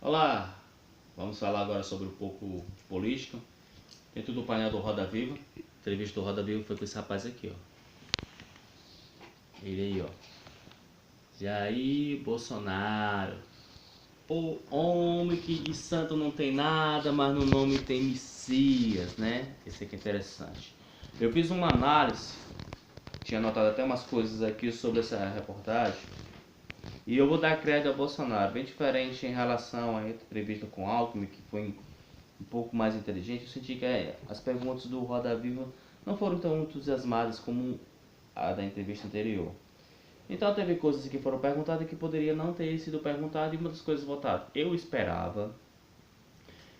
Olá, vamos falar agora sobre um pouco de política. Dentro do painel do Roda Viva, a entrevista do Roda Viva foi com esse rapaz aqui, ó. Ele aí, ó. Jair Bolsonaro. O homem que de santo não tem nada, mas no nome tem Messias, né? Esse aqui é interessante. Eu fiz uma análise, tinha anotado até umas coisas aqui sobre essa reportagem. E eu vou dar crédito ao Bolsonaro, bem diferente em relação à entrevista com Alckmin, que foi um pouco mais inteligente. Eu senti que as perguntas do Roda Viva não foram tão entusiasmadas como a da entrevista anterior. Então teve coisas que foram perguntadas que poderia não ter sido perguntadas e muitas coisas votadas. Eu esperava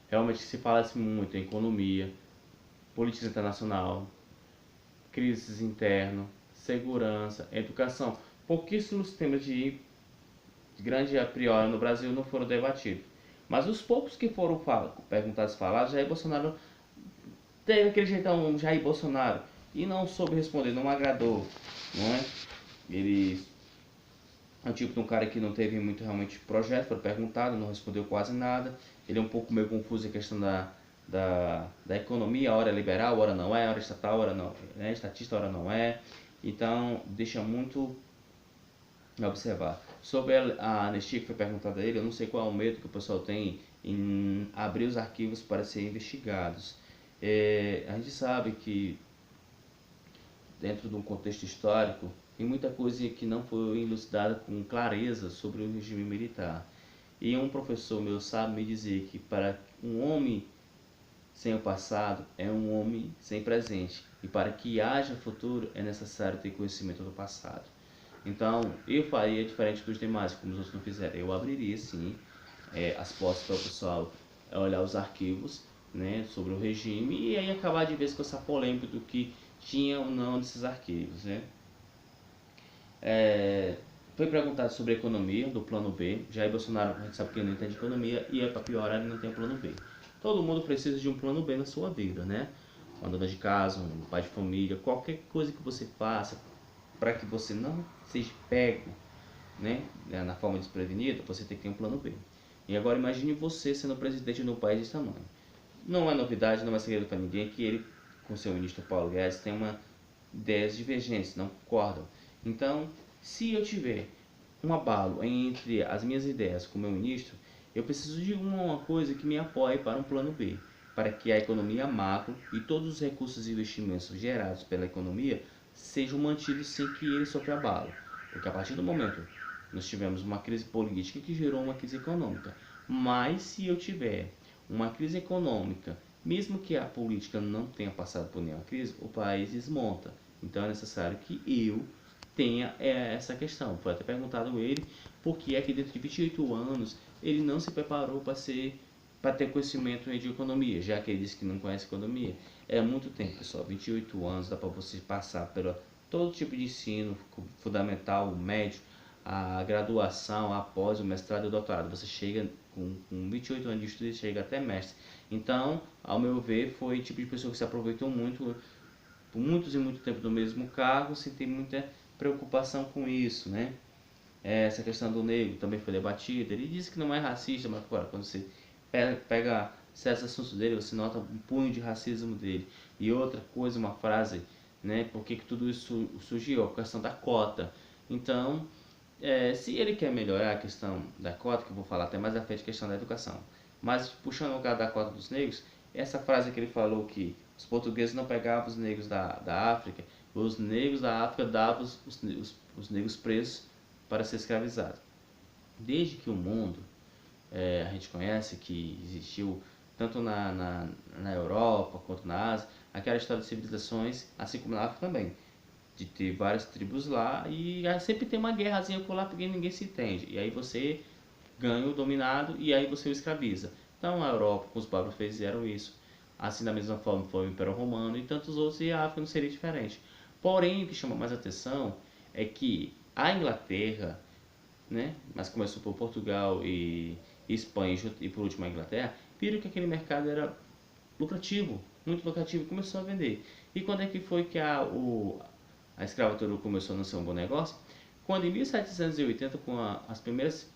realmente que se falasse muito em economia, política internacional, crises internas, segurança, educação. Pouquíssimos temas de grande a priori no Brasil não foram debatidos. Mas os poucos que foram perguntados e falados, Jair Bolsonaro teve aquele jeitão Jair Bolsonaro e não soube responder, não agradou, não é? Ele é o tipo de um cara que não teve muito realmente projeto, foi perguntado, não respondeu quase nada. Ele é um pouco meio confuso em questão da economia, a hora é liberal, a hora não é, a hora é estatal, a hora não é, estatista, a hora não é. Então deixa muito a observar. Sobre a anistia que foi perguntada a ele, eu não sei qual é o medo que o pessoal tem em abrir os arquivos para serem investigados. A gente sabe que dentro de um contexto histórico tem muita coisa que não foi elucidada com clareza sobre o regime militar. E um professor meu sabe me dizer que para um homem sem o passado é um homem sem presente. E para que haja futuro é necessário ter conhecimento do passado. Então, eu faria diferente dos demais, como os outros não fizeram. Eu abriria, sim, as portas para o pessoal olhar os arquivos, né, sobre o regime e aí acabar de vez com essa polêmica do que tinha ou não desses arquivos, né. Foi perguntado sobre a economia, do plano B. Jair Bolsonaro, a gente sabe que ele não entende de economia e para piorar ele não tem um plano B. Todo mundo precisa de um plano B na sua vida, né? Uma dona de casa, um pai de família, qualquer coisa que você faça para que você não seja pego, né, na forma desprevenida, você tem que ter um plano B. E agora imagine você sendo presidente de um país desse tamanho. Não é novidade, não é segredo para ninguém que ele, com seu ministro Paulo Guedes, tem uma ideias divergentes, não concordam. Então, se eu tiver um abalo entre as minhas ideias com o meu ministro, eu preciso de uma coisa que me apoie para um plano B, para que a economia macro e todos os recursos e investimentos gerados pela economia sejam mantidos sem que ele sofra abalo. Porque a partir do momento nós tivemos uma crise política que gerou uma crise econômica, mas se eu tiver uma crise econômica, mesmo que a política não tenha passado por nenhuma crise, o país desmonta. Então é necessário que eu tenha essa questão. Foi até perguntado a ele por que é que dentro de 28 anos ele não se preparou para ter conhecimento de economia, já que ele disse que não conhece economia. É muito tempo, pessoal. 28 anos dá para você passar por todo tipo de ensino, fundamental, médio, a graduação, após o mestrado e o doutorado. Você chega com 28 anos de estudo e chega até mestre. Então, ao meu ver, foi o tipo de pessoa que se aproveitou muito por muitos e muito tempo no mesmo cargo, sem ter muita preocupação com isso, né? Essa questão do negro também foi debatida. Ele disse que não é racista, mas agora, quando você pega certos assuntos dele, você nota um punho de racismo dele. E outra coisa, uma frase, né? Por que tudo isso surgiu? A questão da cota. Então, se ele quer melhorar a questão da cota, que eu vou falar até mais à frente, a questão da educação, mas puxando o lugar da cota dos negros, essa frase que ele falou que os portugueses não pegavam os negros da África, os negros da África davam os negros presos para ser escravizados. Desde que o mundo, a gente conhece que existiu tanto na Europa quanto na Ásia, aquela história de civilizações, assim como na África também, de ter várias tribos lá e sempre tem uma guerrazinha por lá porque ninguém se entende. E aí você ganha o dominado e aí você o escraviza. Então a Europa com os bárbaros fizeram isso. Assim da mesma forma foi o Império Romano e tantos outros, e a África não seria diferente. Porém, o que chama mais atenção é que a Inglaterra, né, mas começou por Portugal e Espanha e por último a Inglaterra, viram que aquele mercado era lucrativo, muito lucrativo, e começou a vender. E quando é que foi que a escravatura começou a não ser um bom negócio? Quando em 1780, com as primeiras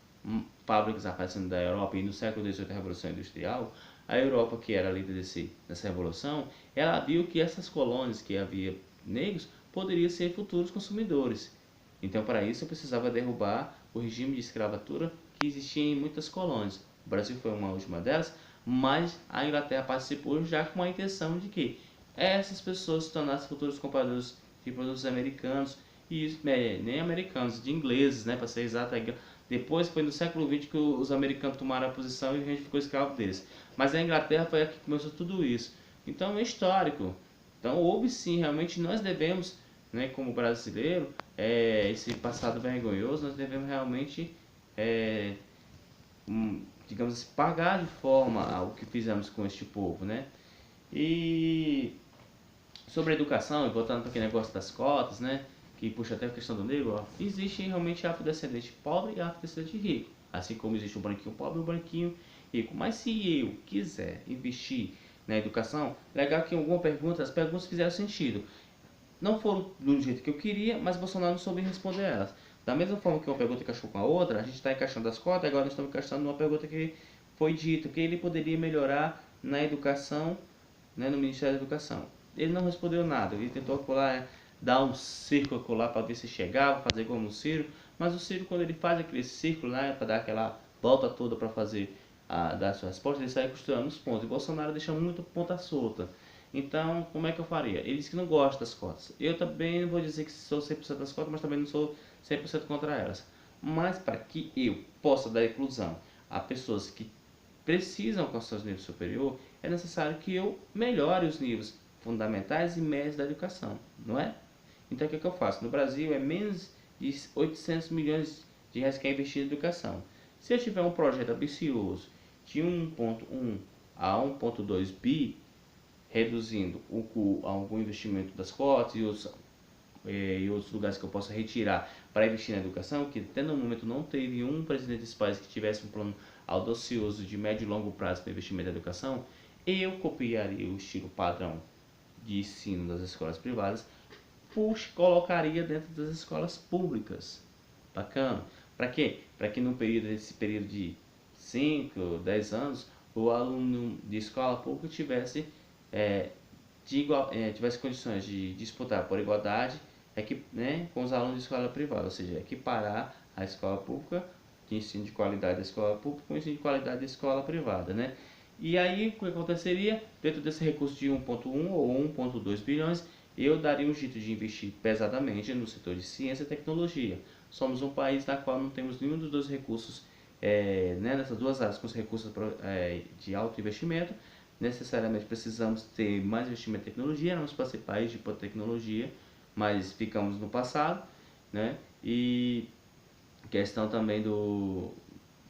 fábricas aparecendo da Europa, e no século XVIII a Revolução Industrial, a Europa, que era líder dessa revolução, ela viu que essas colônias que havia negros poderiam ser futuros consumidores. Então, para isso, eu precisava derrubar o regime de escravatura que existia em muitas colônias. O Brasil foi uma última delas, mas a Inglaterra participou já com a intenção de que essas pessoas se tornassem futuros compradores de produtos americanos, e nem americanos, de ingleses, né, para ser exato. Depois foi no século XX que os americanos tomaram a posição e a gente ficou escravo deles. Mas a Inglaterra foi a que começou tudo isso. Então é histórico. Então houve sim, realmente nós devemos, né, como brasileiro, esse passado vergonhoso, nós devemos realmente, digamos assim, pagar de forma o que fizemos com este povo, né? E sobre a educação, e voltando para aquele negócio das cotas, né, que puxa até a questão do negro, ó, existe realmente afrodescendente pobre e afrodescendente rico, assim como existe o branquinho pobre e o branquinho rico. Mas se eu quiser investir na educação, legal que em alguma pergunta, as perguntas fizeram sentido. Não foram do jeito que eu queria, mas Bolsonaro não soube responder elas. Da mesma forma que uma pergunta encaixou com a outra, a gente está encaixando as cotas, agora nós estamos encaixando numa pergunta que foi dita, que ele poderia melhorar na educação, né, no Ministério da Educação. Ele não respondeu nada, ele tentou colar, dar um círculo colar para ver se chegava, fazer como no Ciro, mas o Ciro, quando ele faz aquele círculo, né, para dar aquela volta toda para fazer dar sua resposta, ele sai costurando os pontos. E Bolsonaro deixa muito ponta solta. Então, como é que eu faria? Ele disse que não gosta das cotas. Eu também não vou dizer que sou 100% das cotas, mas também não sou 100% contra elas. Mas para que eu possa dar inclusão a pessoas que precisam alcançar os níveis superior, é necessário que eu melhore os níveis fundamentais e médios da educação, não é? Então, o que eu faço? No Brasil, é menos de 800 milhões de reais que é investido em educação. Se eu tiver um projeto ambicioso de 1,1 a 1,2 bi, reduzindo algum investimento das cotas e outros lugares que eu possa retirar para investir na educação, que até no momento não teve um presidente desse país que tivesse um plano audacioso de médio e longo prazo para investimento na educação, eu copiaria o estilo padrão de ensino das escolas privadas, colocaria dentro das escolas públicas. Bacana. Para quê? Para que nesse período de 5, 10 anos, o aluno de escola pública tivesse condições de disputar por igualdade, né, com os alunos de escola privada, ou seja, equiparar a escola pública, de ensino de qualidade da escola pública, com o ensino de qualidade da escola privada, né? E aí, o que aconteceria? Dentro desse recurso de 1,1 ou 1,2 bilhões, eu daria um jeito de investir pesadamente no setor de ciência e tecnologia. Somos um país na qual não temos nenhum dos dois recursos, né, nessas duas áreas, com os recursos de alto investimento. Necessariamente precisamos ter mais investimento em tecnologia, éramos para ser país de tecnologia, mas ficamos no passado, né? E questão também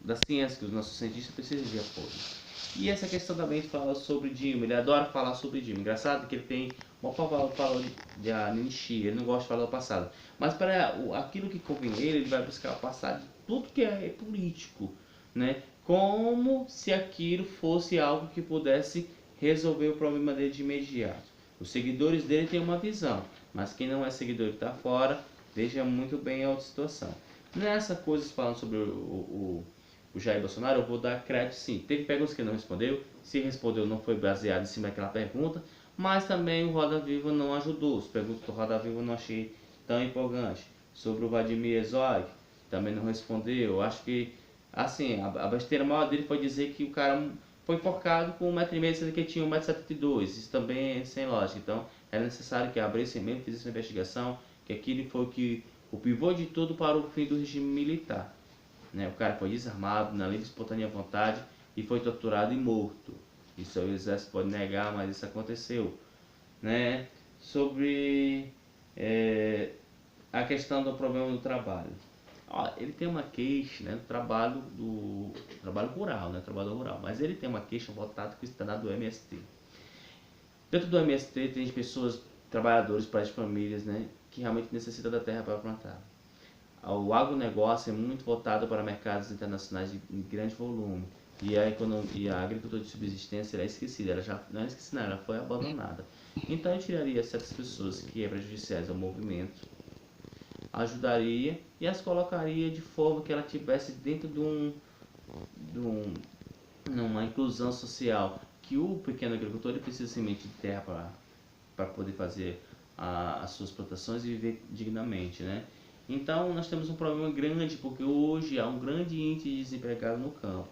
da ciência, que os nossos cientistas precisam de apoio. E essa questão também fala sobre Dilma, ele adora falar sobre Dilma. Engraçado que ele tem uma fala de Nishi, ele não gosta de falar do passado. Mas para aquilo que convém ele vai buscar o passado de tudo que é político, né? Como se aquilo fosse algo que pudesse resolver o problema dele de imediato. Os seguidores dele têm uma visão, mas quem não é seguidor e está fora, veja muito bem a outra situação. Nessa coisa falando sobre o Jair Bolsonaro, eu vou dar crédito sim. Teve perguntas que ele não respondeu, se respondeu não foi baseado em cima daquela pergunta, mas também o Roda Viva não ajudou. As perguntas do Roda Viva eu não achei tão empolgante. Sobre o Vladimir Herzog, também não respondeu. Eu acho que, assim, a besteira maior dele foi dizer que o cara foi enforcado com 1,5 m, sendo que ele tinha 1,72 m. Isso também é sem lógica. Então, era necessário que abrisse mesmo, fizesse essa investigação, que aquilo foi o pivô de tudo para o fim do regime militar. Né? O cara foi desarmado, na livre e espontânea vontade, e foi torturado e morto. Isso o exército pode negar, mas isso aconteceu. Né? Sobre a questão do problema do trabalho. Ó, ele tem uma queixa, né, do trabalho rural, né, trabalho rural, mas ele tem uma queixa voltada com o estado do MST. Dentro do MST tem pessoas, trabalhadores, pais de famílias, né, que realmente necessitam da terra para plantar. O agronegócio é muito voltado para mercados internacionais em grande volume, e a agricultura de subsistência é esquecida, ela já não é esquecida, ela foi abandonada. Então eu tiraria certas pessoas que é prejudiciais ao movimento, ajudaria e as colocaria de forma que ela tivesse dentro numa inclusão social, que o pequeno agricultor ele precisa semente de terra para poder fazer as suas plantações e viver dignamente, né? Então nós temos um problema grande, porque hoje há um grande índice de desempregado no campo.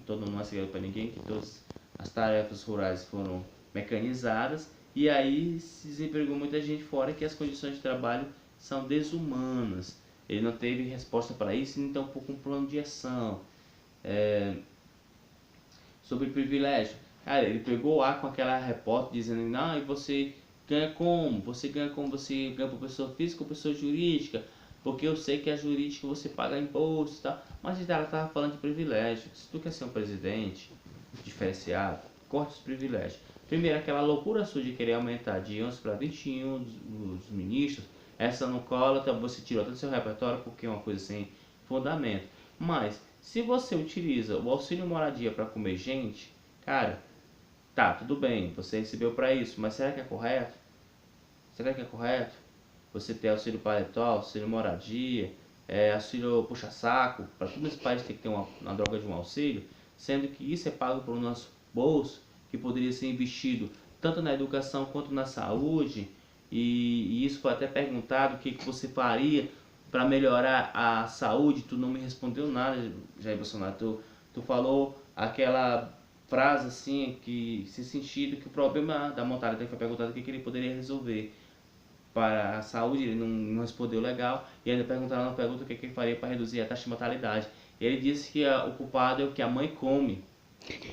Todo mundo não é segredo para ninguém que todas as tarefas rurais foram mecanizadas e aí se desempregou muita gente fora, que as condições de trabalho são desumanas. Ele não teve resposta para isso, então por um plano de ação. Sobre privilégio, cara, ele pegou lá com aquela repórter dizendo, não, e você ganha como? Você ganha como? Você ganha por pessoa física ou pessoa jurídica? Porque eu sei que a jurídica você paga imposto e tal. Mas ela estava falando de privilégio. Se tu quer ser um presidente diferenciado, corta os privilégios. Primeiro, aquela loucura sua de querer aumentar de 11 para 21 os ministros, essa não cola, então você tirou todo o seu repertório porque é uma coisa sem fundamento. Mas, se você utiliza o auxílio moradia para comer gente, cara, tá, tudo bem, você recebeu para isso, mas será que é correto? Será que é correto? Você ter auxílio paletó, auxílio moradia, auxílio puxa-saco, para todo esse país tem que ter uma droga de um auxílio, sendo que isso é pago pelo nosso bolso, que poderia ser investido tanto na educação quanto na saúde, e isso foi até perguntado o que você faria para melhorar a saúde. Tu não me respondeu nada, Jair Bolsonaro. Tu falou aquela frase assim, que sem sentido, que o problema da mortalidade foi perguntado o que ele poderia resolver para a saúde, ele não respondeu legal, e ainda perguntaram na pergunta o que ele faria para reduzir a taxa de mortalidade. Ele disse que o culpado é o que a mãe come,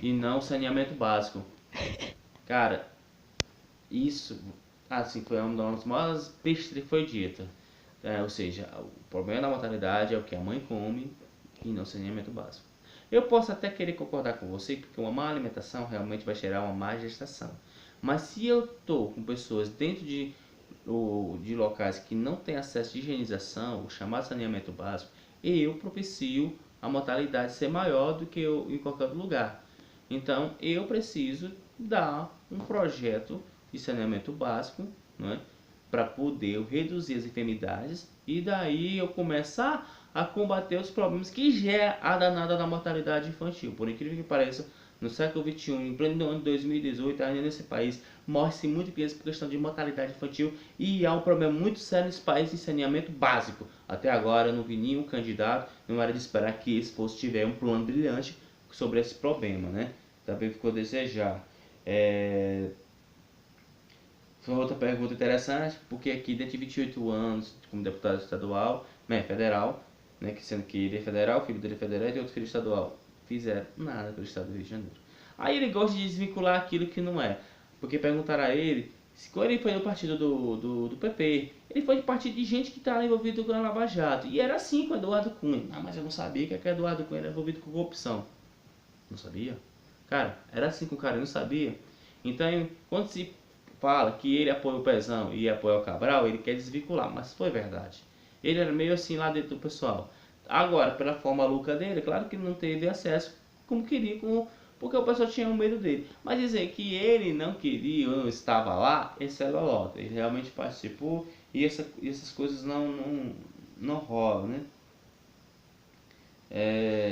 e não o saneamento básico. Cara, isso, assim, foi uma das maiores bestas que foi dita. Ou seja, o problema da mortalidade é o que a mãe come e não o saneamento básico. Eu posso até querer concordar com você, porque uma má alimentação realmente vai gerar uma má gestação. Mas se eu estou com pessoas dentro de locais que não têm acesso de higienização, o chamado saneamento básico, eu propicio a mortalidade ser maior do que em qualquer outro lugar. Então eu preciso dar um projeto de saneamento básico, né, para poder reduzir as enfermidades e daí eu começar a combater os problemas que gera a danada da mortalidade infantil. Por incrível que pareça, no século XXI, em pleno ano de 2018, ainda nesse país, morre-se muito crianças por questão de mortalidade infantil e há um problema muito sério nesse país de saneamento básico. Até agora eu não vi nenhum candidato, não era de esperar que esse fosse tiver um plano brilhante sobre esse problema, né? Também ficou a desejar. Foi outra pergunta interessante, porque aqui dentro de 28 anos, como deputado estadual, né, federal, né, que sendo que ele é federal, filho dele é federal e outro filho estadual, fizeram nada pelo estado do Rio de Janeiro. Aí ele gosta de desvincular aquilo que não é, porque perguntaram a ele, quando ele foi no partido do PP, ele foi de partido de gente que estava envolvido com a Lava Jato, e era assim com o Eduardo Cunha. Ah, mas eu não sabia que o Eduardo Cunha era envolvido com corrupção. Não sabia? Cara, era assim com o cara, eu não sabia. Então, quando se fala que ele apoia o Pezão e apoia o Cabral, ele quer desvincular, mas foi verdade. Ele era meio assim lá dentro do pessoal. Agora, pela forma louca dele, claro que ele não teve acesso como queria, porque o pessoal tinha um medo dele. Mas dizer que ele não queria ou não estava lá, esse é lolota. Ele realmente participou e essas coisas não rolam, né?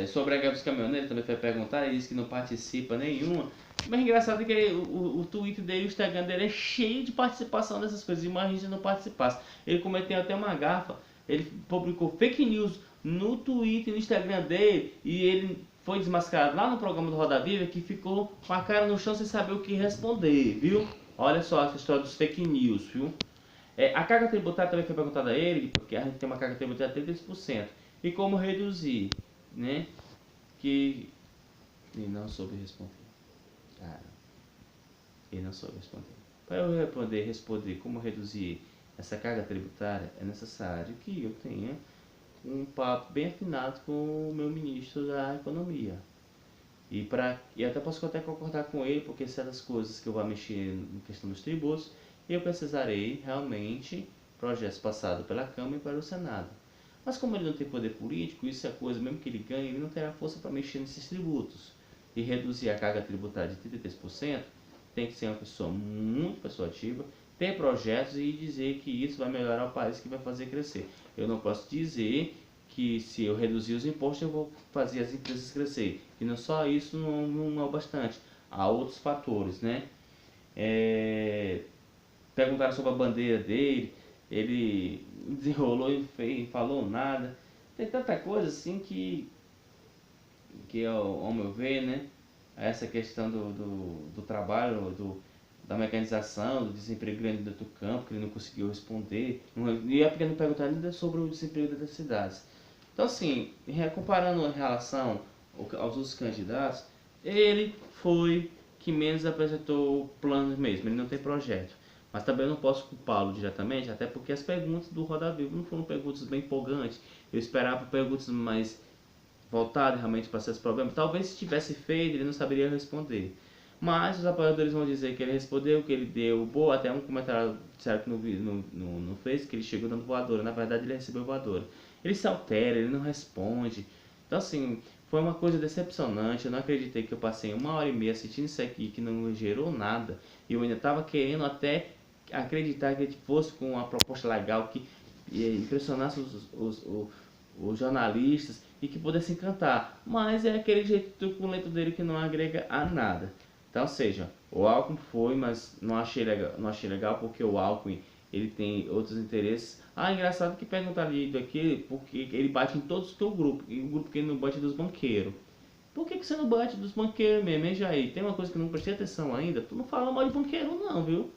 Sobre a greve dos caminhoneiros, também foi perguntar, ele disse que não participa nenhuma. Mas é engraçado que o Twitter dele, o Instagram dele é cheio de participação dessas coisas. Imagina se não participasse. Ele cometeu até uma gafa. Ele publicou fake news no Twitter e no Instagram dele. E ele foi desmascarado lá no programa do Roda Viva, que ficou com a cara no chão sem saber o que responder, viu? Olha só essa história dos fake news, viu? A carga tributária também foi perguntada a ele, porque a gente tem uma carga tributária de 30%. E como reduzir, né? Que ele não soube responder. Cara, ele não soube responder. Para eu poder responder como reduzir essa carga tributária, é necessário que eu tenha um papo bem afinado com o meu ministro da Economia. E até posso até concordar com ele, porque certas coisas que eu vou mexer em questão dos tributos, eu precisarei realmente projetos passados pela Câmara e para o Senado. Mas como ele não tem poder político, isso é coisa, mesmo que ele ganhe, ele não terá força para mexer nesses tributos. E reduzir a carga tributária de 33%, tem que ser uma pessoa muito persuasiva, ter projetos e dizer que isso vai melhorar o país, que vai fazer crescer. eu não posso dizer que se eu reduzir os impostos eu vou fazer as empresas crescer. E não só isso, não é o bastante. Há outros fatores, né? Perguntaram sobre a bandeira dele, ele desenrolou e fez, falou nada. Tem tanta coisa assim que ao meu ver, né? Essa questão do trabalho, da mecanização, do desemprego grande dentro do campo, que ele não conseguiu responder. E é porque não perguntaram ainda sobre o desemprego das cidades. Então, assim, comparando em relação aos outros candidatos, ele foi que menos apresentou planos mesmo, ele não tem projeto. Mas também eu não posso culpá-lo diretamente, até porque as perguntas do Roda Viva não foram perguntas bem empolgantes. Eu esperava perguntas mais voltadas realmente para seus problemas. Talvez se tivesse feito, ele não saberia responder. Mas os apoiadores vão dizer que ele respondeu, que ele deu boa, até um comentário disseram que não fez, que ele chegou dando voadora. Na verdade ele recebeu voadora. Ele se altera, ele não responde. Então assim, foi uma coisa decepcionante. Eu não acreditei que eu passei 1h30 assistindo isso aqui, que não gerou nada. E eu ainda estava querendo até acreditar que ele fosse com uma proposta legal que impressionasse os jornalistas e que pudessem cantar. Mas é aquele jeito truculento dele que não agrega a nada. Então, ou seja, o Alckmin foi, mas não achei legal porque o Alckmin ele tem outros interesses. Engraçado que perguntaram aqui porque ele bate em todos o teu grupo, e o grupo que ele não bate é dos banqueiros. Por que você não bate dos banqueiros mesmo, hein, Jair? Tem uma coisa que eu não prestei atenção ainda, tu não fala mal de banqueiro não, viu?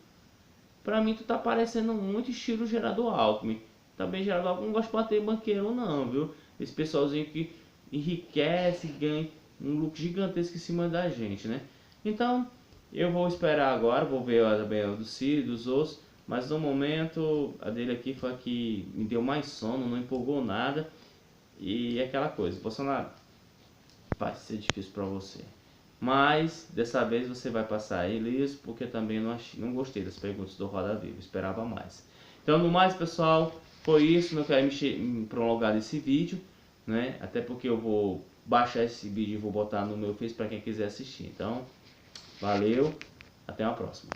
Pra mim tu tá parecendo muito estilo gerador Alckmin. Também gerador Alckmin não gosta de bater em banqueiro não, viu? Esse pessoalzinho que enriquece, ganha um lucro gigantesco em cima da gente, né? Então, eu vou esperar agora, vou ver a do Ciro, dos outros, mas no momento a dele aqui foi a que me deu mais sono, não empolgou nada. E é aquela coisa, Bolsonaro, vai ser difícil para você. Mas dessa vez você vai passar ileso, porque também não gostei das perguntas do Roda Viva, esperava mais. Então, no mais, pessoal, foi isso. Não quero me prolongar desse vídeo, né? Até porque eu vou baixar esse vídeo e vou botar no meu Face para quem quiser assistir. Então, valeu, até a próxima.